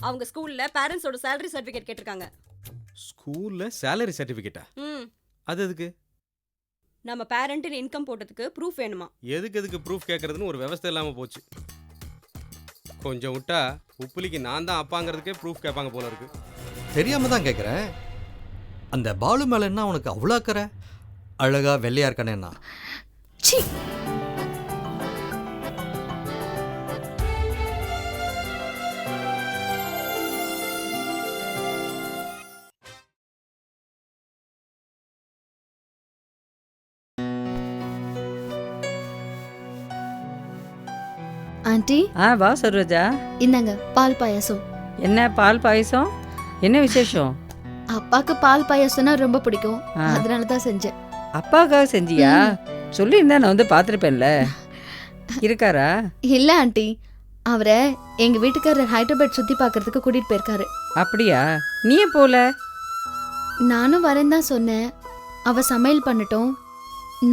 அவங்க ஸ்கூல்ல பேரண்ட்ஸோட salary சர்டிபிகேட் கேட்டிருக்காங்க. ஸ்கூல்ல சேலரி சர்டிபிகேட்டா? அது எதுக்கு? நம்ம பேரண்ட்னு இன்கம் போட்டதுக்கு ப்ரூஃப் வேணுமா? எதுக்கு ப்ரூஃப் கேட்கறதுன்னு ஒரு விவசாயம் இல்லாமல் போச்சு. கொஞ்சம் விட்டா உப்புலிக்கு நான் தான் அப்பாங்கிறதுக்கே ப்ரூஃப் கேட்பாங்க போல இருக்கு. தெரியாம தான் கேட்குறேன். அந்த பாலு மேல என்ன உனக்கு அவ்வளோ அக்கறை? அழகா வெள்ளையா இருக்கானேன்னா சி. ஆண்டி வா சரோஜா. இந்தாங்க பால் பாயாசம். என்ன பால் பாயசம்? என்ன விசேஷம்? அப்பாக்கு பால் பாயாசம்னா ரொம்ப பிடிக்கும், அதனால தான் செஞ்சேன். அப்பாவுக்காக செஞ்சியா? சொல்லியிருந்தா நான் வந்து பார்த்துருப்பேன்ல. இருக்காரா? இல்ல ஆண்டி, அவரை எங்க வீட்டுக்காரர் ஹைதராபாத் சுத்தி பார்க்கறதுக்கு கூட்டிட்டு போயிருக்காரு. அப்படியா? நீ போல? நானும் வரேன் தான் சொன்னேன். அவ சமையல் பண்ணட்டும்,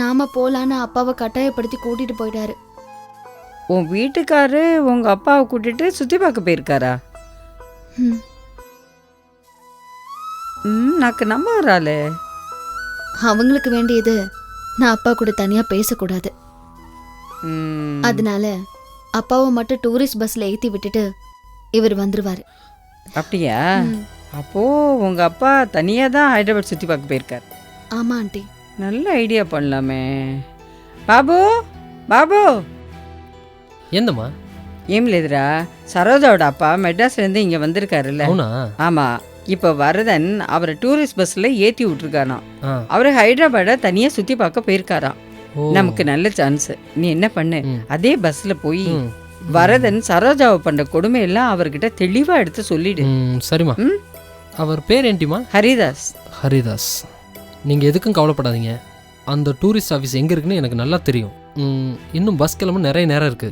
நாம போலான்னு அப்பாவை கட்டாயப்படுத்தி கூட்டிட்டு போயிட்டாரு. உன் வீட்டுக்காரு உங்க அப்பாவை கூட்டிட்டு சுத்தி பார்க்க போயிருக்காரா? எனக்கு நம்ப வராளே. அவங்களுக்கு வேண்டியது நான் அப்பா கூட தனியா பேசக்கூடாது. அதனால அப்பாவை மட்டும் டூரிஸ்ட் பஸ்ல ஏத்தி விட்டுட்டு இவர் வந்துருவாரு. அப்படியா? அப்போ உங்க அப்பா தனியா தான் ஹைதராபாத் சுத்தி பார்க்க போயிருக்காரு. ஆமா ஆண்டி. நல்ல ஐடியா பண்ணலாமே. பாபு பாபு. என்னம்மா? ஏம் లేదురా, சரோஜாவோட அப்பா மெட்ராஸ்லேருந்து இங்கே வந்திருக்காருல்ல. ஆமா, இப்போ வரதன் அவரை டூரிஸ்ட் பஸ்ல ஏற்றி விட்டுருக்காராம். அவரை ஹைதராபாடை தனியாக சுற்றி பார்க்க போயிருக்காராம். நமக்கு நல்ல சான்ஸ். நீ என்ன பண்ணு, அதே பஸ்ல போய் வரதன் சரோஜாவை பண்ற கொடுமையெல்லாம் அவர்கிட்ட தெளிவா எடுத்து சொல்லிடு. சரிம்மா. அவர் பேர் ஏன்டிமா? ஹரிதாஸ். ஹரிதாஸ். நீங்க எதுக்கும் கவலைப்படாதீங்க. அந்த டூரிஸ்ட் ஆஃபீஸ் எங்க இருக்குன்னு எனக்கு நல்லா தெரியும். இன்னும் பஸ் கிளம்ப நிறைய நேரம் இருக்கு.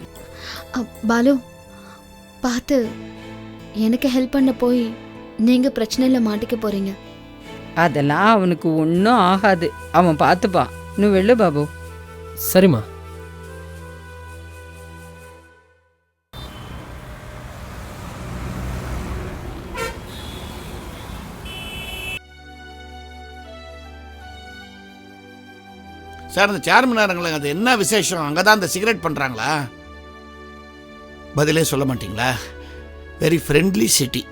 பாலு பார்த்து, எனக்கு ஹெல்ப் பண்ண போய் நீங்க பிரச்சனையில மாட்டிக்க போறீங்க. அதெல்லாம் அவனுக்கு ஒன்றும் ஆகாது, அவன் பார்த்துப்பான். இன்னும் வெள்ளு பாபு. சரிம்மா. சார், அந்த சேர்மனாரங்கள அது என்ன விசேஷம்? அங்கே தான் அந்த சிகரெட் பண்ணுறாங்களா? பதிலே சொல்ல மாட்டீங்களா? Very friendly city.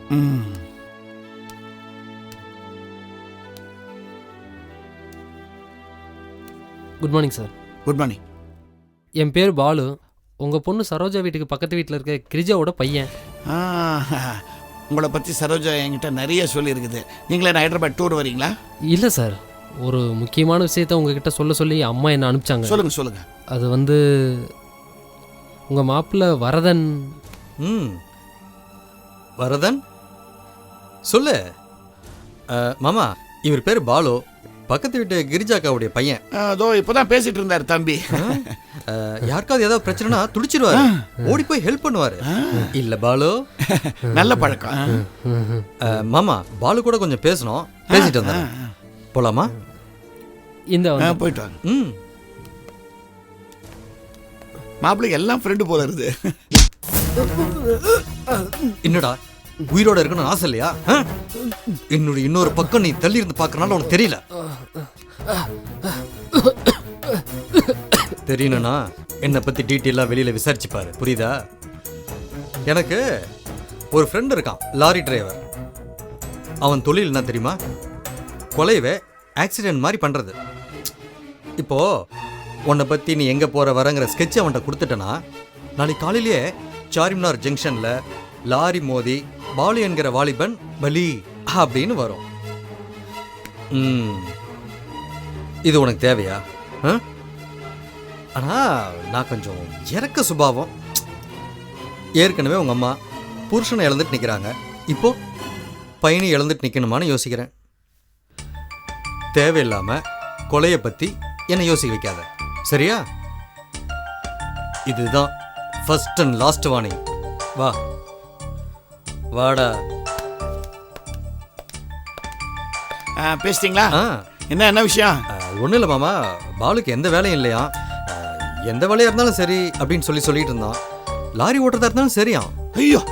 Good morning sir. Good morning. என் பேர் பாலு. உங்கள் பொண்ணு சரோஜா வீட்டுக்கு பக்கத்து வீட்டில் இருக்க கிரிஜாவோட பையன். உங்களை பற்றி சரோஜா என்கிட்ட நிறைய சொல்லியிருக்குது. நீங்களே ஹைதராபாத் டூர் வரீங்களா? இல்லை சார், ஒரு முக்கியமான விஷயத்த உங்ககிட்ட சொல்லி அம்மா என்ன அனுப்பிச்சாங்க. சொல்லுங்க. அது வந்து உங்கள் மாப்பிள்ளை வரதன். வரதன் சொல்லு. மாமா, இவர் பேர் பாலு, பக்கத்து வீட்டு கிரிஜாக்காவுடைய பையன். அதோ இப்போதான் பேசிட்டு இருந்தார் தம்பி. யாருக்காவது ஏதாவது பிரச்சனைனா துடிச்சிருவாரு, ஓடி போய் ஹெல்ப் பண்ணுவாரு. இல்ல பாலு? நல்ல பழக்கம். மாமா, பாலு கூட கொஞ்சம் பேசணும், பேசிட்டு வந்தேன். போலாமா? இந்த போயிட்டு வாங்க. மாப்பிள்ளைக்கு எல்லாம் ஃப்ரெண்டு போல இருக்குது. என்னடா, உயிரோட இருக்கணும்னு ஆசை இல்லையா? என்னோட இன்னொரு பக்கம் நீ தள்ளி இருந்து பார்க்கறனால உனக்கு தெரியல. தெரியணும்னா என்னை பத்தி டீட்டெயிலாக வெளியில விசாரிச்சு பாரு, புரியுதா? எனக்கு ஒரு ஃப்ரெண்ட் இருக்கான், லாரி டிரைவர். அவன் தொழில் என்ன தெரியுமா? கொலையவே ஆக்சிடென்ட் மாதிரி பண்றது. இப்போ உன்னை பத்தி நீ எங்க போற வரங்கிற ஸ்கெட்ச் அவன்கிட்ட கொடுத்துட்டனா, நாளைக்கு காலையிலேயே சார்மினார் ஜங்ஷன்ல லாரி மோதி பாலு என்கிற வாலிபன் பலி அப்படின்னு வரும். இது உனக்கு தேவையா? ஆனா நான் கொஞ்சம் இறக்க சுபாவம். ஏற்கனவே உங்க அம்மா புருஷனை இழந்துட்டு நிக்கிறாங்க, இப்போ பையனை இழந்துட்டு நிக்கணுமான்னு யோசிக்கிறேன். தேவையில்லாம கொலையை பத்தி என்னை யோசிக்க வைக்காத, சரியா? இதுதான் ஃபர்ஸ்ட் அண்ட் லாஸ்ட் வார்னிங். வா வாடா. பேசிட்டீங்களா? என்ன விஷயம்? ஒன்றும் இல்லை மாமா, பாலுக்கு எந்த வேலையும் இல்லையா. எந்த வேலையாக இருந்தாலும் சரி அப்படின்னு சொல்லிட்டு இருந்தான். லாரி ஓட்டுறதா இருந்தாலும் சரியா. ஐயோ,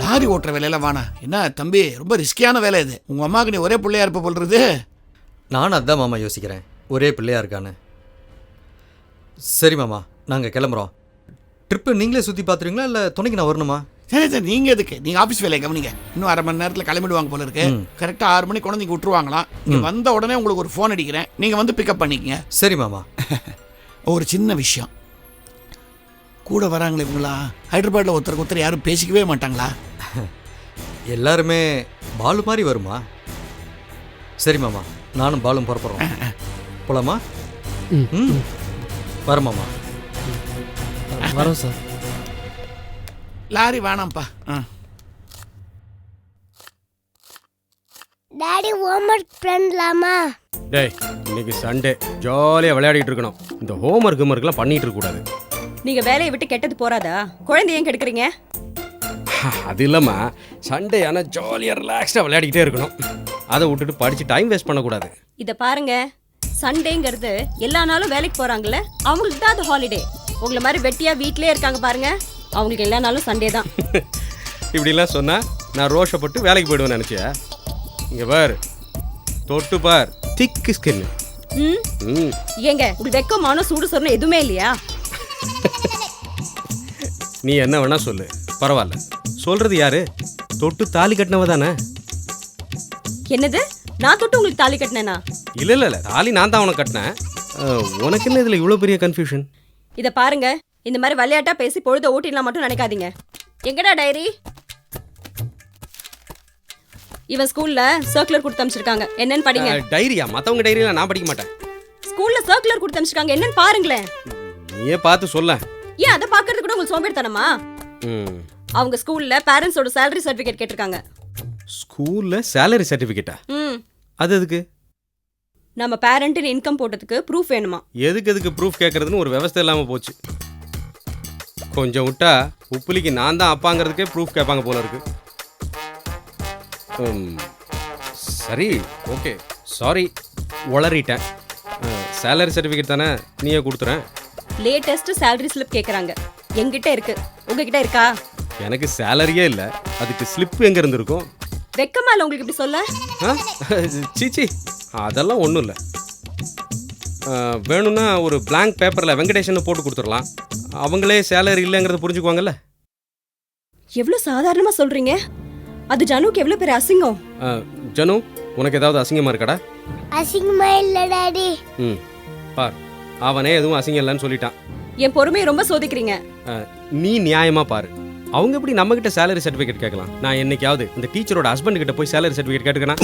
லாரி ஓட்டுற வேலையெல்லாம் வேணா. என்ன தம்பி, ரொம்ப ரிஸ்கியான வேலை இது. உங்க அம்மாவுக்கு நீ ஒரே பிள்ளையா இருப்ப போல்றது. நானும் அதான் மாமா யோசிக்கிறேன், ஒரே பிள்ளையா இருக்கான்னு. சரி மாமா, நாங்கள் கிளம்புறோம். ட்ரிப்பு நீங்களே சுற்றி பார்த்துருவீங்களா இல்லை துணைக்கு நான் வரணுமா? சரி சரி, நீங்க எதுக்கு, நீங்க ஆஃபீஸ் வேலையை கவனிங்க. இன்னும் 1/2 மணி நேரத்தில் கிளம்பிடுவாங்க போல இருக்கு. கரெக்டாக 6 மணிக்கு கொண்டு நீங்கள் விட்டுருவாங்களாம். நீங்க வந்த உடனே உங்களுக்கு ஒரு ஃபோன் அடிக்கிறேன், நீங்கள் வந்து பிக்கப் பண்ணிக்கங்க. சரி மாமா. ஒரு சின்ன விஷயம், கூட வராங்களே இவங்களா, ஹைதராபாத்தில் ஒருத்தருக்கு யாரும் பேசிக்கவே மாட்டாங்களா? எல்லாருமே பாலு மாதிரி வருமா? சரி மாமா, நானும் பாலும் புறப்படுறோம். போலாமா? ம் வரேன் மாமா. வரோம் சார். லாரி வேணாம்ப்பா. டாடி ஹோம்வொர்க் பண்ணலாமா? டேய், இன்னைக்கு சண்டே, ஜாலியாக விளையாடிட்டு இருக்கணும். இந்த ஹோம்ஒர்க்லாம் பண்ணிட்டு இருக்கக்கூடாது. நீங்க வேலையை விட்டு கெட்டது போறாதா? குழந்தைய ஏன் கெடுக்குறீங்க? அது இல்லைம்மா, சண்டே ஆனால் ஜாலியாக ரிலாக்ஸ்டாக விளையாடிக்கிட்டே இருக்கணும். அதை விட்டுட்டு படித்து டைம் வேஸ்ட் பண்ணக்கூடாது. இத பாருங்க, சண்டேங்கிறது எல்லா நாளும் வேலைக்கு போறாங்கல்ல, அவங்களுக்கு தான் அது ஹாலிடே. உங்களை மாதிரி வெட்டியா வீட்லயே இருக்காங்க பாருங்க, அவங்களுக்கு எல்லா நாளும் சண்டே தான். இப்படிலாம் சொன்னால் நான் ரோஷப்பட்டு வேலைக்கு போயிடுவேன்னு நினச்சியா? இங்கே பார், தொட்டு பார், திக்கு ஸ்கின்னு. ம் ஏங்க, உங்களுக்கு வெக்கமான சூடு சொன்ன எதுவுமே இல்லையா? நீ என்ன வேணா சொல்லு, பரவாயில்ல. சொல்றது யாரு? தொட்டு தாலி கட்டினவ தானே? என்னது, நான் தொட்டு உங்களுக்கு தாலி கட்டினேனா? இல்லை இல்லை இல்லை, தாலி நான் தான் உனக்கு கட்டினேன். உனக்கு என்ன இதில் இவ்வளோ பெரிய கன்ஃபியூஷன்? இத பாருங்க, இந்த மாதிரி விளையாட்டா பேசி பொழுத ஓட்டிடலாம் மட்டும் நினைக்காதீங்க. எங்கடா டைரி? இவன் ஸ்கூல்ல சர்க்குலர் கொடுத்து அனுப்பிச்சிருக்காங்க, என்னன்னு படிங்க. டைரியா? மற்றவங்க டைரியில நான் படிக்க மாட்டேன். ஸ்கூல்ல சர்க்குலர் கொடுத்து அனுப்பிச்சிருக்காங்க, என்னன்னு பாருங்களேன். நீயே பார்த்து சொல்ல. ஏன் அதை பாக்குறது கூட உங்களுக்கு சோம்பேறித்தனமா? அவங்க ஸ்கூல்ல பேரண்ட்ஸோட salary சர்டிபிகேட் கேட்டிருக்காங்க. ஸ்கூல்ல சேலரி சர்டிஃபிகேட்டா? அது எதுக்கு? நம்ம பேரண்ட் இன்கம் போட்டதுக்கு ப்ரூஃப் வேணுமா? எதுக்கு ப்ரூஃப் கேட்கறதுன்னு ஒரு விவசாயம் இல்லாமல் போச்சு. கொஞ்சம் விட்டா உப்புலிக்கு நான் தான் அப்பாங்கிறதுக்கே ப்ரூஃப் கேட்பாங்க போல இருக்கு. சரி, ஓகே, சாரி, உளறிட்டேன். சேலரி சர்டிஃபிகேட் தானே, நீயே கொடுத்துறேன். லேட்டஸ்ட் salary ஸ்லிப் கேக்குறாங்க, என்கிட்ட இருக்கு, உங்ககிட்ட இருக்கா? எனக்கு சேலரியே இல்லை, அதுக்கு ஸ்லிப் எங்க இருந்து இருக்கும்? வெக்கமா இல்லை உங்களுக்கு இப்படி சொல்ல? சீச்சி, அதெல்லாம் ஒன்றும் இல்லை. வேணும்னா ஒரு blank பேப்பரில் வெங்கடேஷன் போட்டு கொடுத்துடலாம். அவங்களே சேலரி இல்லைங்கிறத புரிஞ்சுக்குவாங்கல்ல. எவ்வளோ சாதாரணமா சொல்றீங்க? அது ஜனுக்கு எவ்வளோ பெரிய அசிங்கம். ஜனு, உனக்கு ஏதாவது அசிங்கமா இருக்காடா? அசிங்கமா இல்ல டாடி. பார், அவனே எதுவும் அசிங்கம் இல்லைன்னு சொல்லிட்டான். என் பொறுமையை ரொம்ப சோதிக்கிறீங்க. நீ நியாயமா பாரு, அவங்க எப்படி நம்ம கிட்ட சேலரி சர்டிஃபிகேட் கேட்கலாம்? நான் என்னைக்காவது இந்த டீச்சரோட ஹஸ்பண்ட் கிட்ட போய் சேலரி சர்டிஃபிகேட் கேட்டுக்கணும்?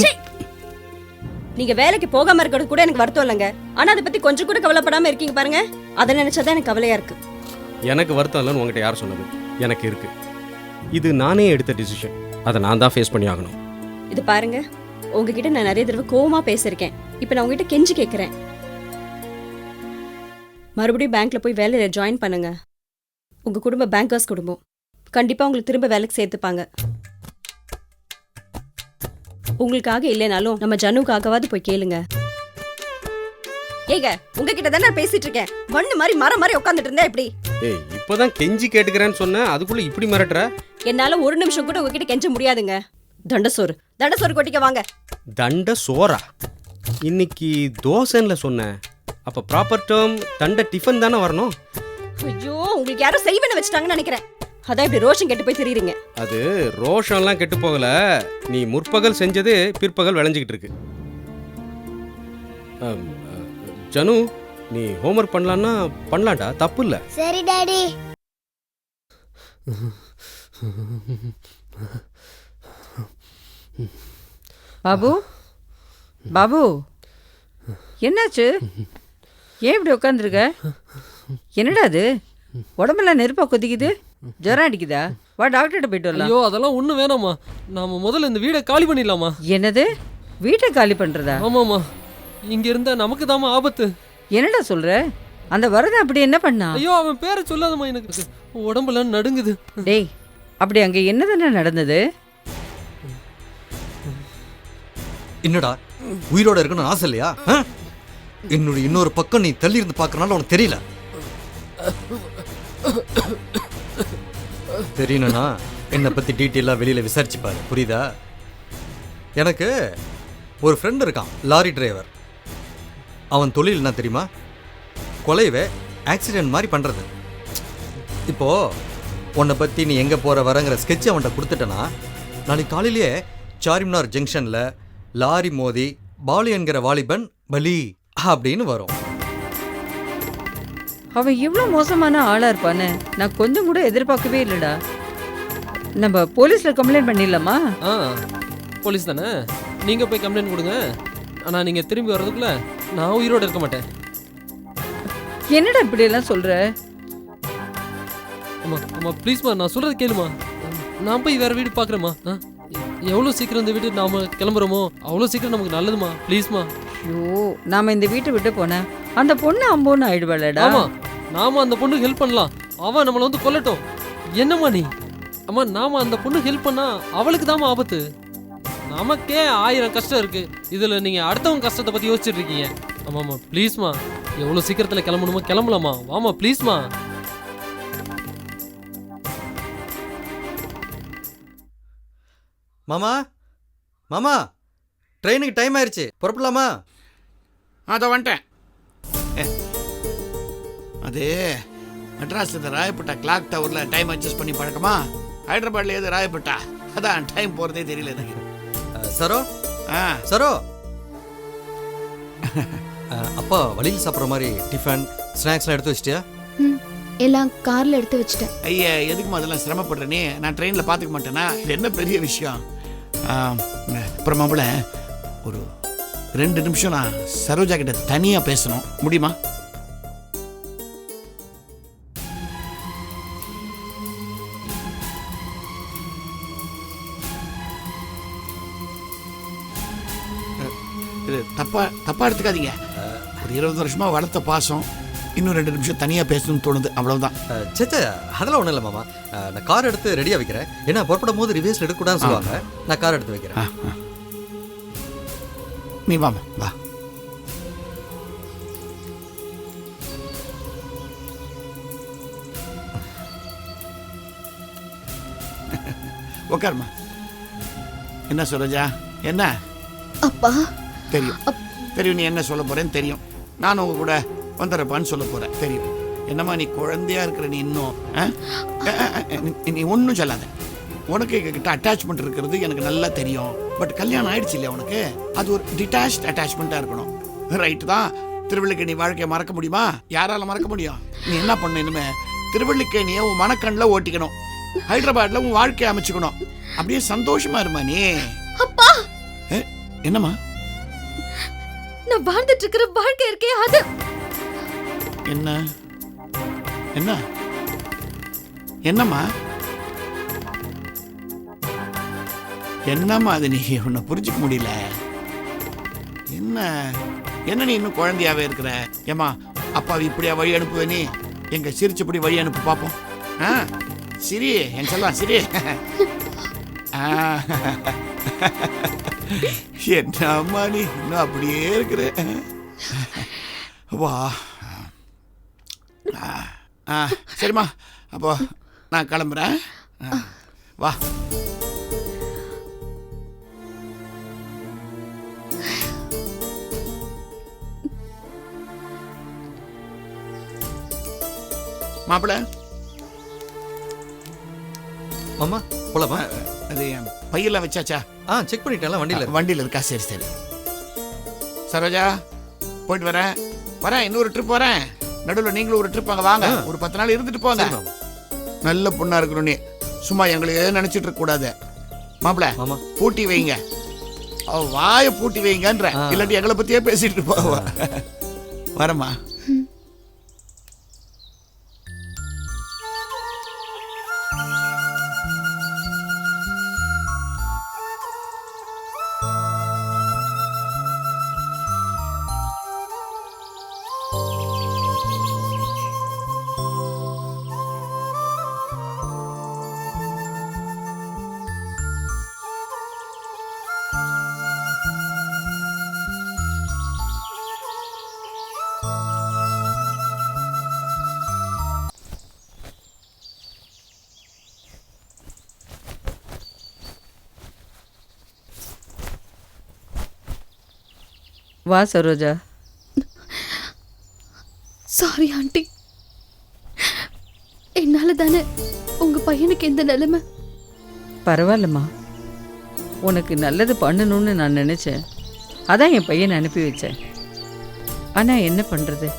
நீங்க வேலைக்கு போகாம இருக்கிறது கூட எனக்கு வருத்தம் இல்லைங்க, ஆனா அதை பத்தி கொஞ்சம் கூட கவலைப்படாம இருக்கீங்க பாருங்க, அதை நினைச்சாதான் எனக்கு கவலையா இருக்கு. எனக்கு வருத்தம் இல்லைன்னு உங்ககிட்ட யார் சொன்னது? எனக்கு இருக்கு. இது நானே எடுத்த டிசிஷன், அதை நான் தான் ஃபேஸ் பண்ணி ஆகணும். இது பாருங்க, உங்ககிட்ட நான் நிறைய தடவை கோவமா பேசியிருக்கேன். இப்போ நான் உங்ககிட்ட கெஞ்சி கேட்கிறேன், மறுபடியும் பேங்க்ல போய் வேலையில ஜாயின் பண்ணுங்க. உங்க குடும்ப பேங்கர்ஸ் குடும்பம், கண்டிப்பா உங்களுக்கு திரும்ப வேலைக்கு சேர்த்துப்பாங்க. உங்களுக்காக இல்லைனாலும் நம்ம ஜனுக்காகவாது போய் கேளுங்க. ஏங்க, உங்ககிட்ட தானே பேசிட்டு இருக்கேன், மண்ணு மாதிரி மரம் மாதிரி உட்காந்துட்டு இருந்தா எப்படி? ஏய், இப்போதான் கெஞ்சி கேட்டுக்கிறேன்னு சொன்னேன், அதுக்குள்ள இப்படி மிரட்டுற? என்னால ஒரு நிமிஷம் கூட உங்ககிட்ட கெஞ்ச முடியாதுங்க. தண்டசோறு கொட்டிக்க வாங்க. தண்ட சோறா? இன்னைக்கு தோசைன்னு சொன்னேன். அப்ப ப்ராப்பர் டேர்ம் தண்ட டிஃபன் தானே வரணும். ஐயோ, உங்களுக்கு யாரும் செய்வன வச்சுட்டாங்கன்னு நினைக்கிறேன். அதான் இப்படி ரோஷம் கெட்டு போய் தெரியுறீங்க. அது ரோஷம்லாம் கெட்டு போகல, நீ முற்பகல் செஞ்சது பிற்பகல் விளைஞ்சிக்கிட்டு இருக்கு. ஜனு, நீ ஹோம்ஒர்க் பண்ணலான்னா பண்ணலாம்டா, தப்பு இல்லை. சரி டாடி. பாபு, பாபு, என்னாச்சு? ஏன் இப்படி உட்காந்துருக்க? என்னடா அது, உடம்பெல்லாம் நெருப்பா கொதிக்குது, ஜுரம் அடிக்குதா? வா டாக்டர்கிட்ட போயிட்டு வரலாம். ஐயோ, அதெல்லாம் ஒன்றும் வேணாம்மா, நாம முதல்ல இந்த வீடை காலி பண்ணிடலாமா? என்னது, வீட்டை காலி பண்றதா? ஆமாம்மா, இங்க இருந்தா நமக்கு தாமா ஆபத்து. என்னடா சொல்ற? அந்த வரதன் அப்படி என்ன பண்ணா? ஐயோ, அவன் பேரை சொல்லாதம்மா, எனக்கு உடம்பெல்லாம் நடுங்குது. டேய், அப்படி அங்க என்னதானே நடந்தது? என்னடா, உயிரோட இருக்கணும்னு ஆசை இல்லையா? என்னுடைய இன்னொரு பக்கம் நீ தள்ளி இருந்து பார்க்கறனால உனக்கு தெரியல. தெரியணும்னா என்னை பற்றி டீட்டெயிலாக வெளியில் விசாரிச்சுப்பாரு, புரியுதா? எனக்கு ஒரு ஃப்ரெண்ட் இருக்கான், லாரி டிரைவர். அவன் தொழில் என்ன தெரியுமா? கொலைவை ஆக்சிடென்ட் மாதிரி பண்ணுறது. இப்போது உன்னை பற்றி நீ எங்கே போகிற வரங்கிற ஸ்கெட்ச் அவன்கிட்ட கொடுத்துட்டேன்னா, நாளைக்கு காலையிலேயே சார்மினார் ஜங்ஷனில் லாரி மோதி பாலு என்கிற வாலிபன் பலி அப்படின்னு வரும். அவன் இவ்வளோ மோசமான ஆளா இருப்பான்னு நான் கொஞ்சம் கூட எதிர்பார்க்கவே இல்லைடா. நம்ம போலீஸில் கம்ப்ளைண்ட் பண்ணிடலாமா? போலீஸ் தானே, நீங்கள் போய் கம்ப்ளைண்ட் கொடுங்க. ஆனால் நீங்கள் திரும்பி வர்றதுக்குள்ள நான் உயிரோடு இருக்க மாட்டேன். என்னடா இப்படியெல்லாம் சொல்கிற? ஆமாம் ப்ளீஸ்மா, நான் சொல்கிறது கேளுமா. நான் போய் வேறு வீடு பார்க்குறேம்மா. எவ்வளோ சீக்கிரம் இந்த வீட்டு நாம் கிளம்புறோமோ அவ்வளோ சீக்கிரம் நமக்கு நல்லதுமா, ப்ளீஸ்மா. ஐயோ, நாம் இந்த வீட்டை விட்டு போனேன் அந்த பொண்ணு அம்போன்னு ஆயிடுவாளடா. ஆமாம், நாம அந்த பொண்ணுக்கு ஹெல்ப் பண்ணலாம். அவன் நம்மளை வந்து கொல்லட்டும். என்னம்மா நீ? அம்மா, நாம அந்த பொண்ணுக்கு ஹெல்ப் பண்ணா அவளுக்கு தாம்மா ஆபத்து. நமக்கே 1000 கஷ்டம் இருக்கு, இதுல நீங்க அடுத்தவங்க கஷ்டத்தை பத்தி யோசிச்சுட்டு இருக்கீங்க. ஆமாம்மா ப்ளீஸ்மா, எவ்வளோ சீக்கிரத்தில் கிளம்பணுமோ கிளம்பலாமா, வாமா ப்ளீஸ்மா. மாமா, மாமா, ட்ரெயினுக்கு டைம் ஆயிடுச்சு, புறப்படலாமா? அதை வந்துட்டேன். அது மெட்ராஸ் இந்த ராயப்பேட்டா கிளாக் டவரில் டைம் அட்ஜஸ்ட் பண்ணி பழக்கமா? ஹைதராபாத்ல ஏது ராயப்பேட்டா, அதான் டைம் போகிறதே தெரியல எனக்கு. சரோ, சரோ, அப்பா வழியில் சாப்பிட்ற மாதிரி டிஃபன் ஸ்நாக்ஸ்லாம் எடுத்து வச்சிட்டியா? எல்லாம் கார்ல எடுத்து வச்சிட்டேன். ஐயா, எதுக்குமா அதெல்லாம் சிரமப்படுறேனே? நான் ட்ரெயினில் பார்த்துக்க மாட்டேனா? இது என்ன பெரிய விஷயம்? அப்புறம் மாப்பிள்ள, ஒரு 2 நிமிஷம் நான் சரோஜா கிட்ட தனியாக பேசணும், முடியுமா? இது தப்பா எடுத்துக்காதீங்க. ஒரு 20 வருஷமா வளர்த்த பாசம், இன்னும் 2 நிமிஷம் தனியாக பேசணும்னு தோணுது, அவ்வளவுதான். சேச்சா, அதெல்லாம் ஒன்றும் இல்லை மாமா. நான் கார் எடுத்து ரெடியாக வைக்கிறேன். ஏன்னா புறப்படும் போது ரிவேர்ஸ் எடுக்கக்கூடாதுன்னு சொல்லுவாங்க. நான் கார் எடுத்து வைக்கிறேன். நீ வாமா, வா. உட்காருமா. என்ன சரோஜா, என்ன? அப்பா, தெரியும் தெரியும் நீ என்ன சொல்ல போறேன்னு தெரியும். நானும் உங்க கூட வந்துடுறப்பான்னு சொல்ல போறேன், தெரியும். என்னம்மா நீ குழந்தையா இருக்கிற, நீ இன்னும் நீ ஒன்றும் சொல்லாத. உனக்கு எங்ககிட்ட அட்டாச்மெண்ட் இருக்கிறது எனக்கு நல்லா தெரியும். பட் கல்யாணம் ஆயிடுச்சு இல்லையா உனக்கு? அது ஒரு டிட்டாச்ட் அட்டாச்மெண்ட்டாக இருக்கணும். ரைட்டு தான். திருவள்ளிக்கேணி வாழ்க்கையை மறக்க முடியுமா? யாரால மறக்க முடியும்? நீ என்ன பண்ண, இனிமே திருவள்ளிக்கேணியை உன் மனக்கண்ணில் ஓட்டிக்கணும். ஹைதராபாத்ல உன் வாழ்க்கையை அமைச்சுக்கணும். அப்படியே சந்தோஷமா இருமா நீ. அப்பா, என்னம்மா? நான் வாழ்ந்துட்டு இருக்கிற வாழ்க்கை இருக்கே அது. என்ன என்ன என்னம்மா என்னம்மா அது? நீ உன்னை புரிஞ்சுக்க முடியல. என்ன என்ன நீ இன்னும் குழந்தையாவே இருக்கிற? ஏமா, அப்பாவை இப்படியா வழி அனுப்புவே நீ? எங்க சிரிச்சபடி வழி அனுப்பு பார்ப்போம். சிரி என் செல்லம், சிரி. என்னம்மா நீ இன்னும் அப்படியே இருக்கிற? வா. சரிம்மா, அப்போ நான் கிளம்புறேன். வா. மாப்பிள்ள, மாமா போலாமா? அது என் பையெல்லாம் வச்சாச்சா? செக் பண்ணிட்டேன், வண்டியில் இருக்கா? சரி சரி. சரோஜா, போயிட்டு வரேன். இன்னொரு ட்ரிப் வரேன். நடுவில் நீங்களும் ஒரு ட்ரிப் அங்கே வாங்க. ஒரு 10 நாள் இருந்துட்டு போங்க. நல்ல பொண்ணா இருக்கணும் நீ. சும்மா எங்களையே நினைச்சிட்டு இருக்க கூடாது. மாப்பிள்ள, பூட்டி வைங்க. வாயை பூட்டி வைங்கன்ற, இல்லாட்டி எங்களை பத்தியே பேசிட்டு போவா. வரமா. வா சரோஜா. சாரி ஆண்டி, என்னால தானே உங்க பையனுக்கு இந்த நிலைமை. பரவாயில்லம்மா, உனக்கு நல்லது பண்ணணும்னு நான் நினச்சேன். அதான் என் பையனை அனுப்பி வச்சேன். ஆனால் என்ன பண்ணுறது,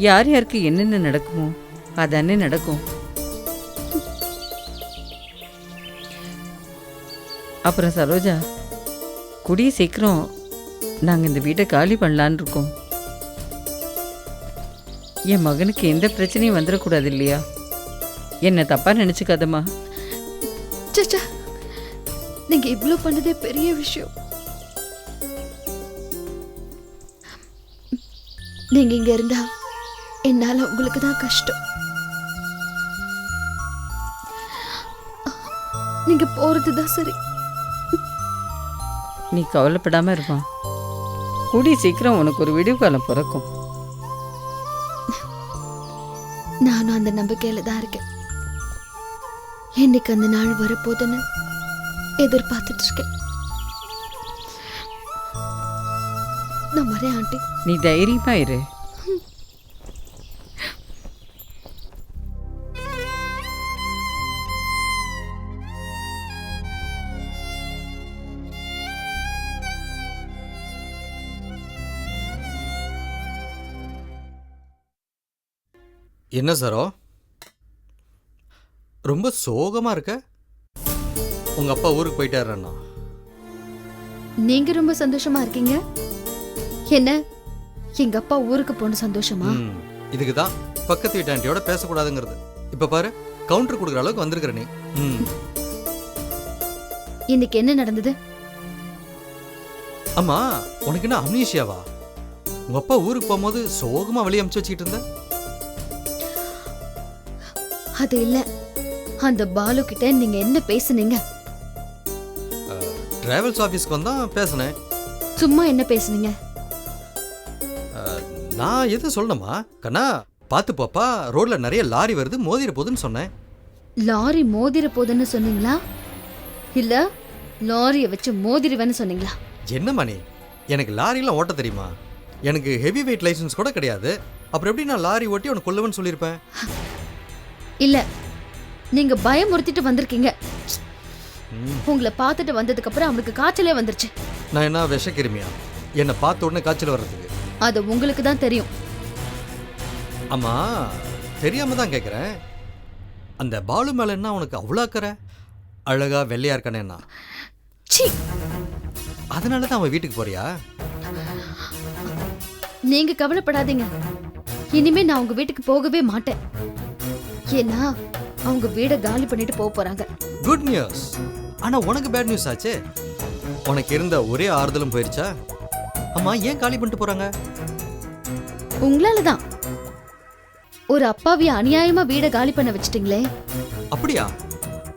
யார் யாருக்கு என்னென்ன நடக்குமோ அதானே நடக்கும். அப்புறம் சரோஜா, கூடிய சீக்கிரம் நாங்கள் இந்த வீட்டை காலி பண்ணலான்னு இருக்கோம். என் மகனுக்கு எந்த பிரச்சனையும் வந்துடக்கூடாது இல்லையா? என்ன தப்பாக நினச்சிக்காதம்மா. சச்சா, நீங்க இவ்ளோ பண்ணதே பெரிய விஷயம். நீங்க இங்க இருந்தா என்னால உங்களுக்கு தான் கஷ்டம். நீங்க போறதுதான் சரி. நீ கவலைப்படாமல் இருப்பான். கூடிய சீக்கிரம் உனக்கு ஒரு விடிவு காலம் பிறக்கும். நானும் அந்த நம்பிக்கையில தான் இருக்கேன். என்னைக்கு அந்த நாள் வரப்போதுன்னு எதிர்பார்த்துட்டு இருக்கேன். நான் வரேன் ஆண்டி. நீ தைரியமா இரு. என்ன சாரோ, ரொம்ப சோகமா இருக்க? உங்க அப்பா ஊருக்கு போயிட்டாருன்னா? நீங்க ரொம்ப சந்தோஷமா இருக்கீங்க. என்ன, எங்க அப்பா ஊருக்கு போன சந்தோஷமா? இதுக்கு தான் பக்கத்து வீட்டு ஆண்டியோட பேசக்கூடாதுங்கிறது. இப்ப பாரு, கவுண்டர் கொடுக்குற அளவுக்கு வந்திருக்கிற நீ. இன்னைக்கு என்ன நடந்தது? அம்மா, உனக்கு என்ன அம்னீஷியாவா? உங்க அப்பா ஊருக்கு போகும்போது சோகமா வெளியே அமுச்சு வச்சுக்கிட்டு இருந்த. அது இல்ல, அந்த பாலு கிட்ட நீங்க என்ன பேசுனீங்க? டிராவல்ஸ் ஆபீஸ்க்கு வந்தா பேசினேன். சும்மா என்ன பேசுனீங்க? நான் எது சொல்லணுமா? கண்ணா பார்த்து பாப்பா, ரோட்ல நிறைய லாரி வருது, மோதிர போகுதுன்னு சொன்னேன். லாரி மோதிர போதுன்னு சொன்னீங்களா, இல்ல லாரிய வச்சு மோதிருவேன்னு சொன்னீங்களா? என்னம்மா நீ, எனக்கு லாரிலாம் ஓட்ட தெரியுமா? எனக்கு ஹெவி வெயிட் லைசன்ஸ் கூட கிடையாது. அப்புறம் எப்படி நான் லாரி ஓட்டி உனக்கு கொல்லுவேன்னு சொல்லியிருப்பேன்? இல்ல, நீங்க பயமுறுத்திட்டு வந்திருக்கீங்க. உங்களை பார்த்துட்டு வந்ததுக்கு அப்புறம் அவனுக்கு காய்ச்சலே வந்துருச்சு. நான் என்ன விஷக்கிருமியா என்னை பார்த்த உடனே காய்ச்சல் வர்றதுக்கு? அது உங்களுக்கு தான் தெரியும். ஆமா, தெரியாம தான் கேட்குறேன். அந்த பாலு மேல என்ன உனக்கு அவ்வளோ அக்கறை? அழகா வெள்ளையா இருக்கானேன்னா சீ, அதனால தான் அவன் வீட்டுக்கு போறியா? நீங்க கவலைப்படாதீங்க, இனிமே நான் உங்க வீட்டுக்கு போகவே மாட்டேன். ஏன்னா அவங்க வீட காலி பண்ணிட்டு போக போறாங்க. Good news. ஆனா உனக்கு பேட் நியூஸ் ஆச்சே. உனக்கு இருந்த ஒரே ஆறுதலும் போயிருச்சா? அம்மா, ஏன் காலி பண்ணிட்டு போறாங்க? உங்களாலதான். ஒரு அப்பாவிய அநியாயமா வீட காலி பண்ண வச்சிட்டீங்களே. அப்படியா?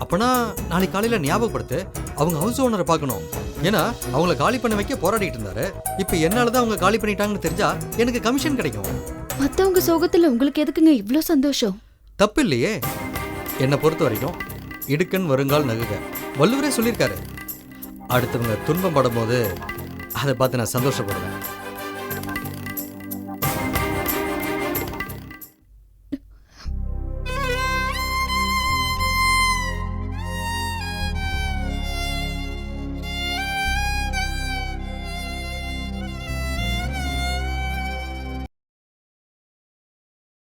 அப்பனா நாளைக்கு காலையில ஞாபகப்படுத்து, அவங்க ஹவுஸ் ஓனரை பார்க்கணும். ஏன்னா அவங்கள காலி பண்ண வைக்க போராடிட்டு இருந்தாரு. இப்போ என்னாலதான் அவங்க காலி பண்ணிட்டாங்கன்னு தெரிஞ்சா எனக்கு கமிஷன் கிடைக்கும். மத்தவங்க சோகத்துல உங்களுக்கு எதுக்குங்க இவ்ளோ சந்தோஷம்? தப்பு இல்லையே. என்னை பொறுத்த வரைக்கும் இடுக்கன் வருங்கால் நகுக, வள்ளுவரே சொல்லியிருக்காரு. அடுத்தவங்க துன்பம் படும் போது அதை பார்த்து நான் சந்தோஷப்படுவேன்.